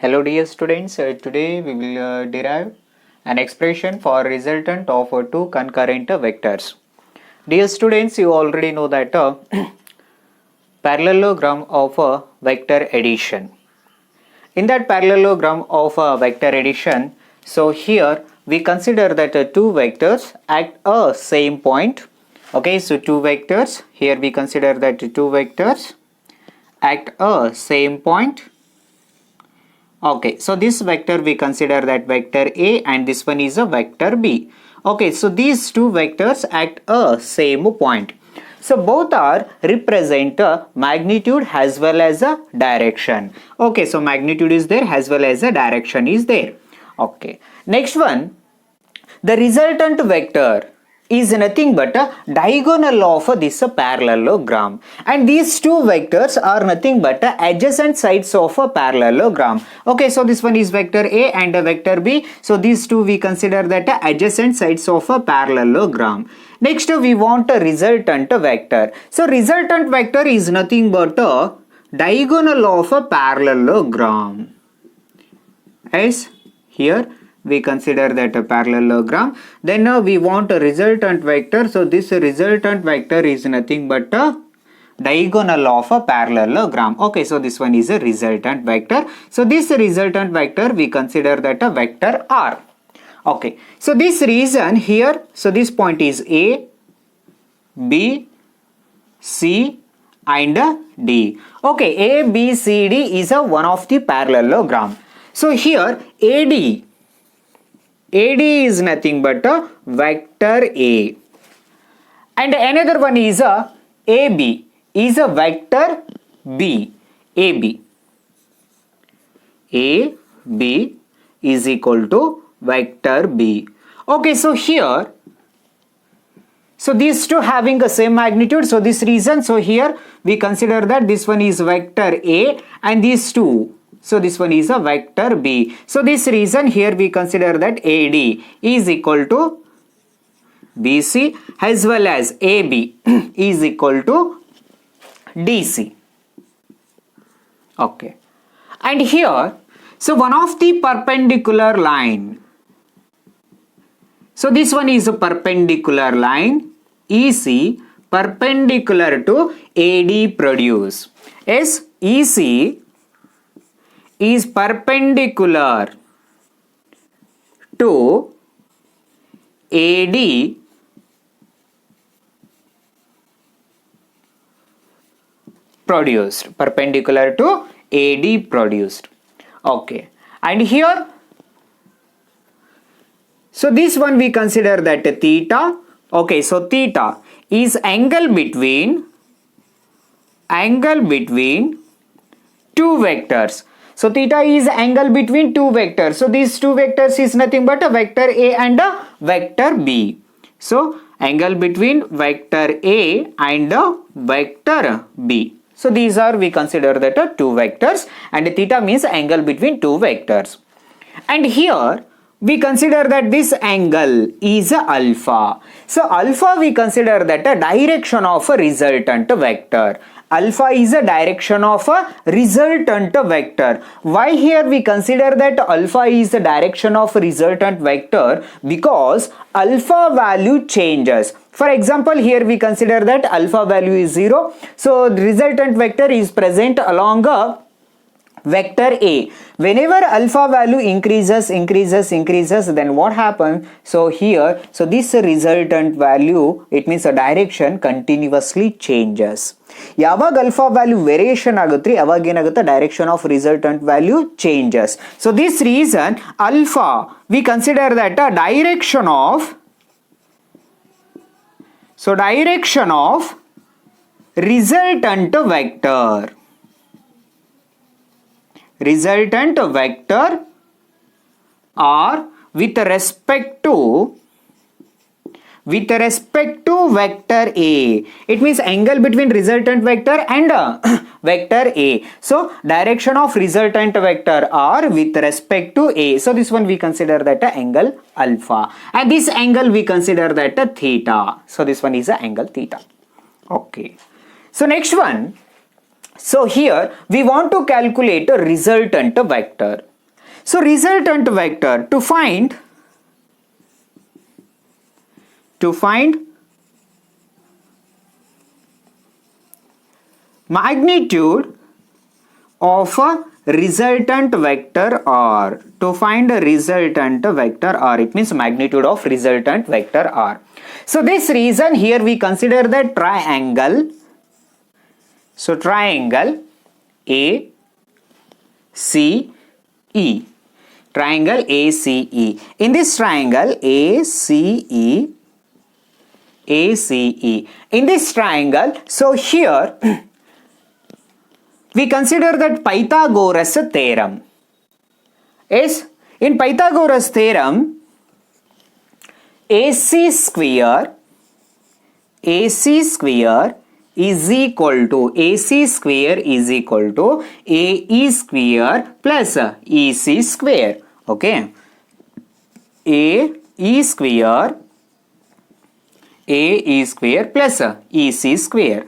Hello dear students, today we will derive an expression for resultant of two concurrent vectors. Dear students, you already know that parallelogram of a vector addition. In that parallelogram of a vector addition, so here we consider that two vectors at a same point. Okay, so two vectors, here we consider that two vectors at a same point. Okay, so this vector we consider that vector A and this one is a vector B. Okay, so these two vectors at a same point. So both are represent a magnitude as well as a direction. Okay, so magnitude is there as well as a direction is there. Okay, next one, the resultant vector is nothing but a diagonal of this parallelogram, and these two vectors are nothing but adjacent sides of a parallelogram. Okay, so this one is vector A and a vector B, so these two we consider that adjacent sides of a parallelogram. Next we want a resultant vector. So resultant vector is nothing but a diagonal of a parallelogram. Yes, here we consider that a parallelogram. Then we want a resultant vector. So this resultant vector is nothing but a diagonal of a parallelogram. Okay, so this one is a resultant vector. So this resultant vector we consider that a vector R. Okay, so this region here, so this point is A, B, C and D. Okay, A, B, C, D is a one of the parallelogram. So here AD is nothing but a vector A, and another one is a AB is a vector B. AB is equal to vector B. Okay, so here, so these two having the same magnitude, so this reason, so here we consider that this one is vector A and these two, so this one is a vector B. So this reason here we consider that AD is equal to BC as well as AB is equal to DC. Okay, and here, so one of the perpendicular line, so this one is a perpendicular line EC perpendicular to AD produce. Yes, EC is perpendicular to AD produced, perpendicular to AD produced. Okay, and here, so this one we consider that theta. Okay, so theta is angle between two vectors. So theta is angle between two vectors. So these two vectors is nothing but a vector A and a vector B. So angle between vector A and a vector B. So these are we consider that two vectors, and theta means angle between two vectors. And here we consider that this angle is a alpha. So alpha we consider that a direction of a resultant vector. Alpha is a direction of a resultant vector. Why here we consider that alpha is the direction of a resultant vector? Because alpha value changes. For example, here we consider that alpha value is 0. So the resultant vector is present along a vector A. Whenever alpha value increases, then what happens? So here, so this resultant value, it means a direction continuously changes. ಯಾವಾಗ alpha value variation ಆಗುತ್ತೆ ಯಾವಾಗ ಏನಾಗುತ್ತೆ direction of resultant value changes. So this reason alpha we consider that a direction of resultant vector or with respect to vector A. It means angle between resultant vector and vector A. So direction of resultant vector R with respect to A. So this one we consider that angle alpha, and this angle we consider that theta. So this one is the angle theta. Okay, so next one, so here we want to calculate a resultant vector. So resultant vector, to find magnitude of a resultant vector R. To find a resultant vector R, it means magnitude of resultant vector R. So this reason here we consider the triangle. So triangle ACE. Triangle ACE. In this triangle ACE, in this triangle, so here we consider that Pythagoras theorem. Yes, in Pythagoras theorem, AC square is equal to AE square plus EC square. Okay, AE square plus EC square.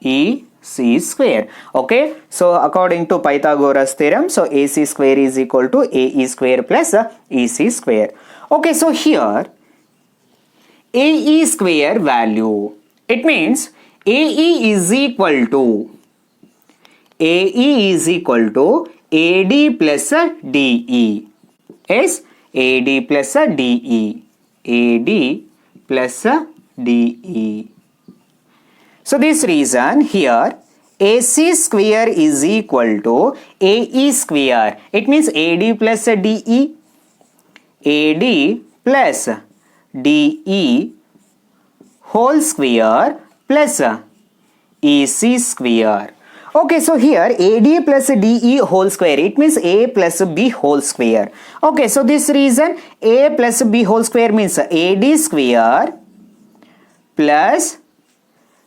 EC square. Okay, so according to Pythagoras theorem, so AC square is equal to AE square plus EC square. Okay, so here AE square value, it means AE is equal to AD plus DE. Yes, AD plus DE. AD plus DE. So this reason here AC square is equal to AE square. It means AD plus DE. AD plus DE whole square plus EC square. Okay, so here AD plus DE whole square, it means A plus B whole square. Okay, so this reason A plus B whole square means AD square plus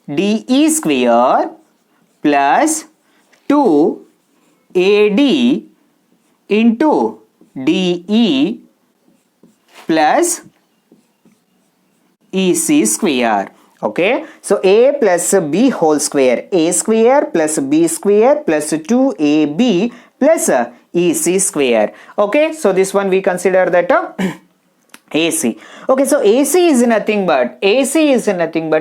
DE square plus 2AD into DE plus EC square. Okay, so A plus B whole square, A square plus B square plus 2AB plus EC square. Okay, so this one we consider that AC. Okay, so AC is nothing but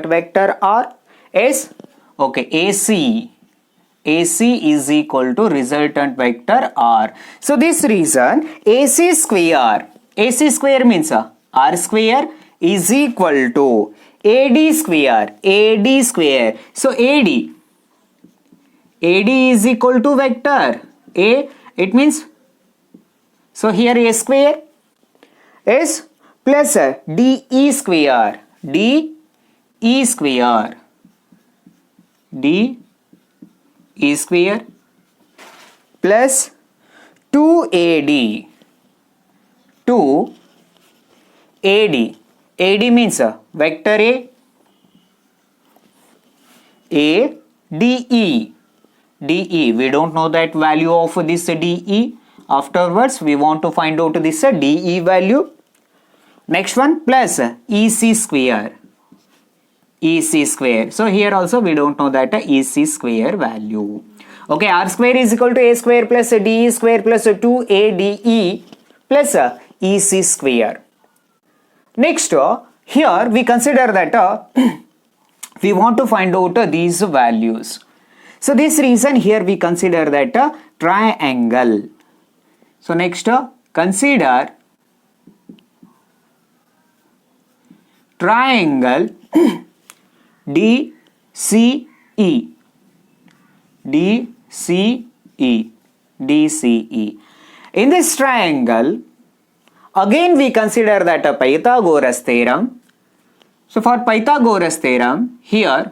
vector R. S. Okay, AC is equal to resultant vector R. So this reason AC square means R square is equal to AD square. So AD is equal to vector A. It means, so here A square is plus DE square. DE square plus 2AD. AD means vector A, DE. We don't know that value of this DE. Afterwards, we want to find out this DE value. Next one plus EC square. So here also we don't know that EC square value. Okay, R square is equal to A square plus DE square plus 2ADE plus EC square. Next, here we consider that we want to find out these values. So this reason here we consider that triangle. So next, consider triangle DCE. In this triangle, again we consider that a Pythagoras theorem. So for Pythagoras theorem, here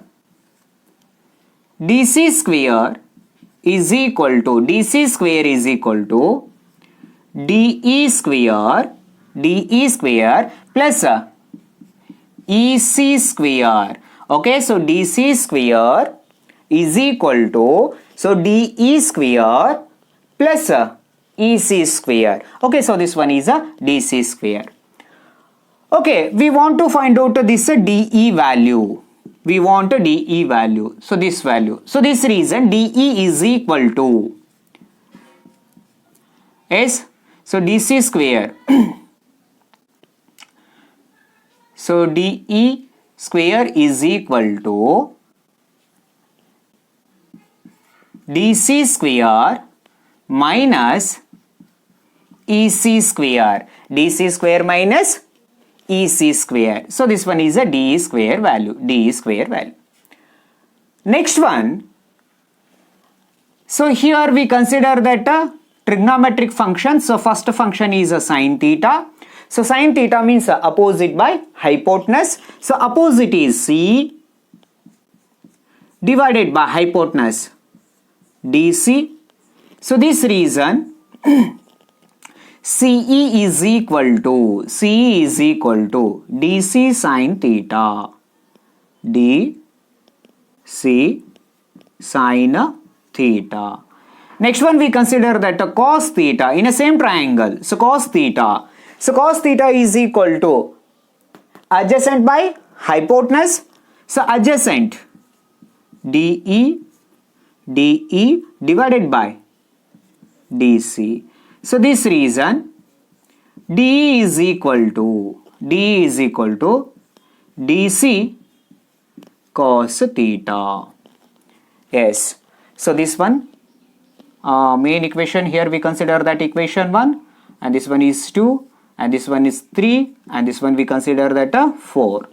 DC square is equal to DE square plus EC square. Okay, so DC square is equal to, so DE square plus EC square. Okay, so this one is a DC square. Okay, we want to find out this DE value. We want a DE value. So this value. So this reason DE is equal to Yes, so dc square so de square is equal to dc square minus ec square, dc square minus ec square. So this one is a de square value, de square value. Next one, so here we consider that a trigonometric function. So first function is a sine theta. So sine theta means opposite by hypotenuse. So opposite is c divided by hypotenuse dc. So this reason CE is equal to dc sine theta, dc sine theta. Next one we consider that a cos theta in a same triangle. So cos theta is equal to adjacent by hypotenuse. So adjacent DE divided by DC. So this reason DE is equal to DC cos theta. Yes. So this one main equation, here we consider that equation 1, and this one is 2, and this one is 3, and this one we consider that 4.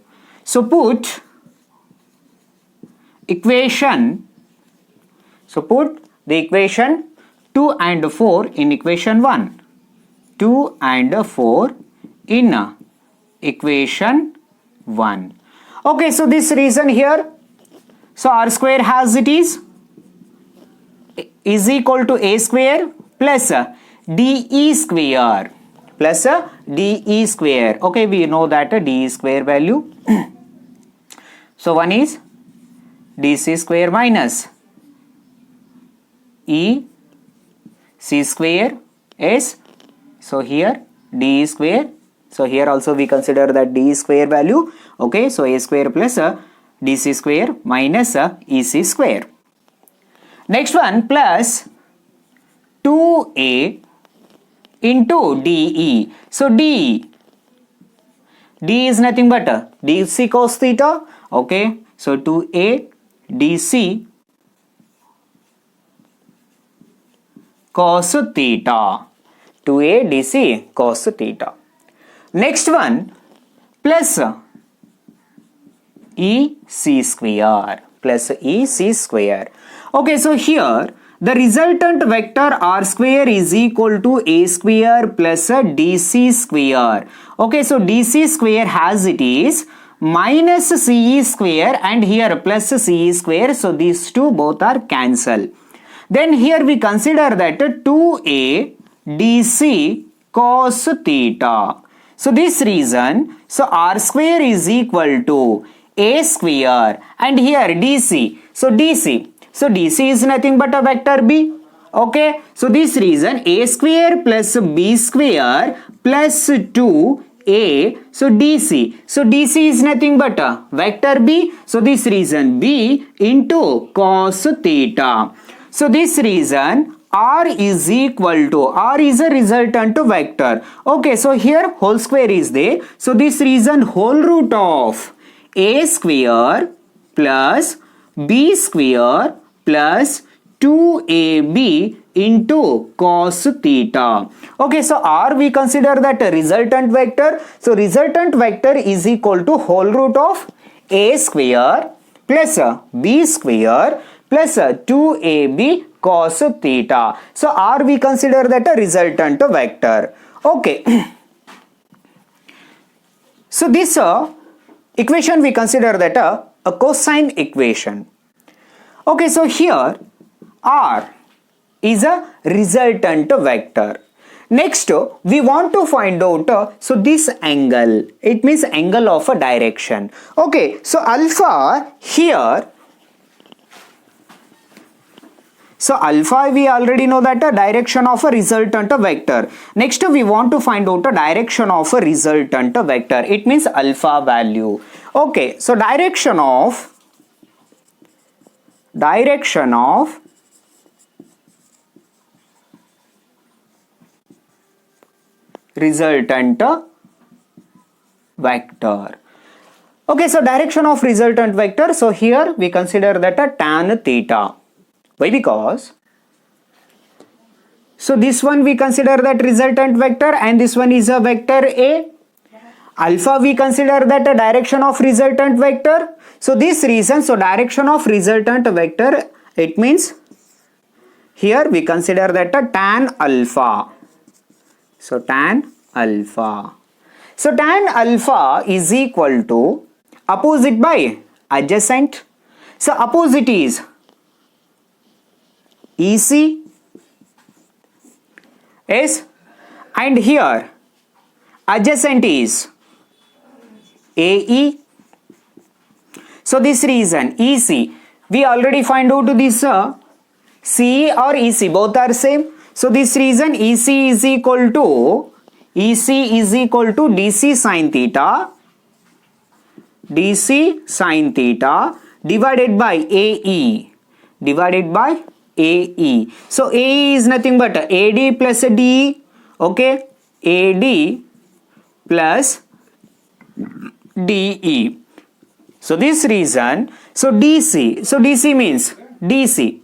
So put equation, put the equation 2 and 4 in equation 1, 2 and 4 in equation 1. Okay, so this reason here, so r square as it is equal to a square plus de square Okay, we know that de square value. So one is dc square minus e c square s. So here d square. So here also we consider that d square value. Okay, so a square plus dc square minus ec square. Next one plus 2a into de. So d is nothing but dc cos theta. Okay, so 2a dc cos theta, 2a dc cos theta. Next one plus ec square. Okay, so here the resultant vector r square is equal to a square plus dc square. Okay, so dc square as it is minus ce square and here plus ce square. So these two both are cancelled. Then here we consider that 2a dc cos theta. So this reason, so r square is equal to a square and here dc. So dc is nothing but a vector b. Okay, so this reason a square plus b square plus 2a. So dc is nothing but a vector b. So this reason b into cos theta. So this reason r is equal to, r is a resultant vector. Okay, so here whole square is there. So this reason whole root of a square plus b square plus 2ab into cos theta. Okay, so r we consider that a resultant vector. So resultant vector is equal to whole root of a square plus b square plus 2ab cos theta. So r we consider that a resultant vector. Okay. So this equation we consider that a cosine equation. Okay, so here r is a resultant vector. Next we want to find out so this angle, it means angle of a direction. Okay, so alpha here, so alpha we already know that a direction of a resultant vector. Next we want to find out a direction of a resultant vector. It means alpha value. Okay, so direction of resultant vector. Okay, so direction of resultant vector. So here we consider that a tan theta. Why? Because so this one we consider that resultant vector and this one is a vector A. Alpha we consider that a direction of resultant vector. So this reason, so direction of resultant vector, it means here we consider that a tan alpha. So tan alpha. So tan alpha is equal to opposite by adjacent. So opposite is EC. Yes, and here adjacent is AE. So this reason EC, we already find out this CE or EC, both are same. So this reason EC is equal to DC sin theta divided by AE, So AE is nothing but AD plus DE. Okay, AD plus DE. So this reason, so DC means DC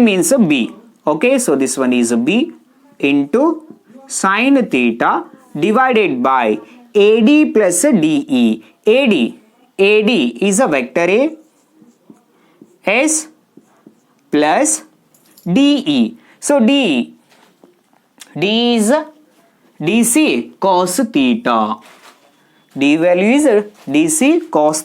means B. Okay, so this one is B into sin theta divided by AD plus DE. AD is a vector A, S plus DE. So DE is DC cos theta. D value is DC cos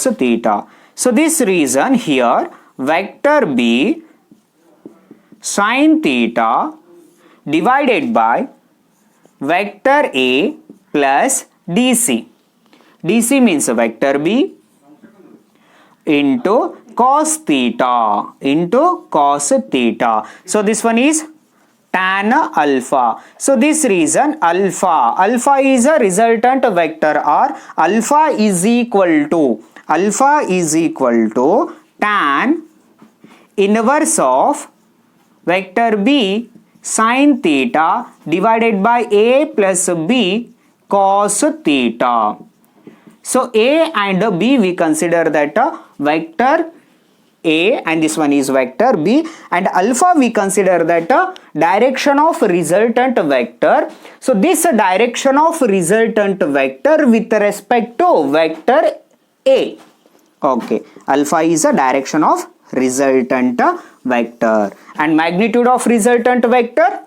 theta. So this reason here vector B sin theta divided by vector A plus DC. DC means vector B into cos theta. So this one is tan alpha. So this reason alpha is a resultant vector, or alpha is equal to tan inverse of vector B sin theta divided by A plus B cos theta. So A and B we consider that vector A and this one is vector B, and alpha we consider that direction of resultant vector. So this direction of resultant vector with respect to vector A. Okay, alpha is a direction of resultant vector, and magnitude of resultant vector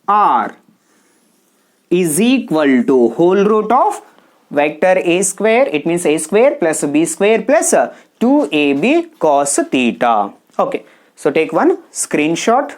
R is equal to whole root of vector A square. It means A square plus B square plus 2AB cos theta. Okay, so take one screenshot.